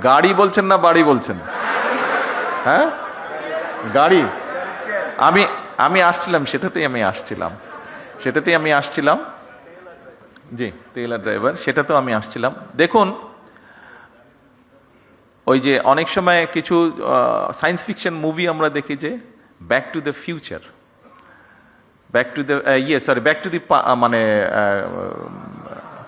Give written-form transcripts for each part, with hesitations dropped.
গাড়ি বলছেন না বাড়ি বলছেন? হ্যাঁ, গাড়ি। আমি আমি আসছিলাম, সেটাতেই আমি আসছিলাম। জি, ট্রেলার ড্রাইভার, সেটাতেও আমি আসছিলাম। দেখুন, ওই যে অনেক সময় কিছু সায়েন্স ফিকশন মুভি আমরা দেখি যে back to the future, back to the back to the মানে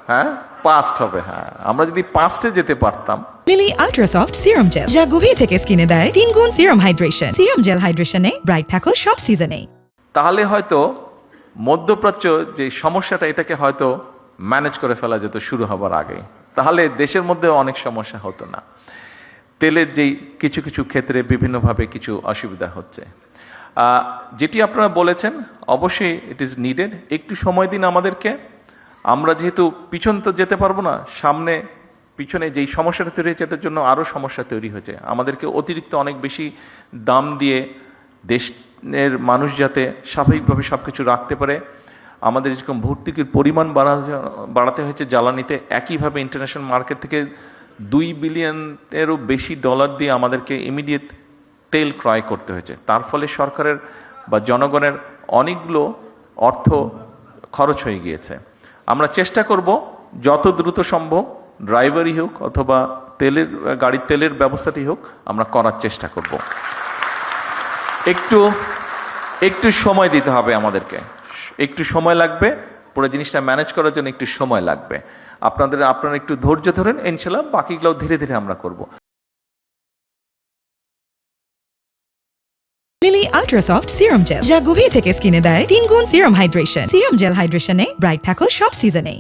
হ্যাঁ পাস্ট হবে। হ্যাঁ, আমরা যদি পাস্টে যেতে পারতাম। Lily ultra soft serum gel, যা গভীর থেকে স্কিনে দেয় 3 গুণ সিরাম হাইড্রেশন। সিরাম জেল হাইড্রেশনে ব্রাইট থাকো সব সিজনে। তাহলে হয়তো মধ্যপ্রাচ্য যে সমস্যাটা, এটাকে হয়তো ম্যানেজ করে ফেলা যেত শুরু হবার আগে। তাহলে দেশের মধ্যে অনেক সমস্যা হতো না। তেলের যেই কিছু কিছু ক্ষেত্রে বিভিন্নভাবে কিছু অসুবিধা হচ্ছে, যেটি আপনারা বলেছেন, অবশ্যই ইট ইজ নিডেড। একটু সময় দিন আমাদেরকে। আমরা যেহেতু পিছন তো যেতে পারবো না, সামনে পিছনে যেই সমস্যাটা তৈরি হয়েছে এটার জন্য আরও সমস্যা তৈরি হয়েছে। আমাদেরকে অতিরিক্ত অনেক বেশি দাম দিয়ে দেশের মানুষ যাতে স্বাভাবিকভাবে সব কিছু রাখতে পারে, আমাদের যেরকম ভর্তুকির পরিমাণ বাড়াতে হয়েছে জ্বালানিতে, একইভাবে ইন্টারন্যাশনাল মার্কেট থেকে $2 বিলিয়নেরও বেশি ডলার দিয়ে আমাদেরকে ইমিডিয়েট তেল ক্রয় করতে হয়েছে। তার ফলে সরকারের বা জনগণের অনেকগুলো অর্থ খরচ হয়ে গিয়েছে। আমরা চেষ্টা করব যত দ্রুত সম্ভব, ড্রাইভারই হোক অথবা গাড়ির তেলের ব্যবস্থাটি হোক, আমরা করার চেষ্টা করব। একটু সময় দিতে হবে আমাদেরকে, একটু সময় লাগবে, পুরো জিনিসটা ম্যানেজ করার জন্য একটু সময় লাগবে। আপনারা একটু ধৈর্য ধরেন, ইনশাল্লাহ বাকিগুলো ধীরে ধীরে আমরা করব। Lily ultra soft serum gel, যা গভীর থেকে স্কিনে দেয় 3 গুণ সিরাম হাইড্রেশন। সিরাম জেল হাইড্রেশনে ব্রাইট থাকো সব সিজনে।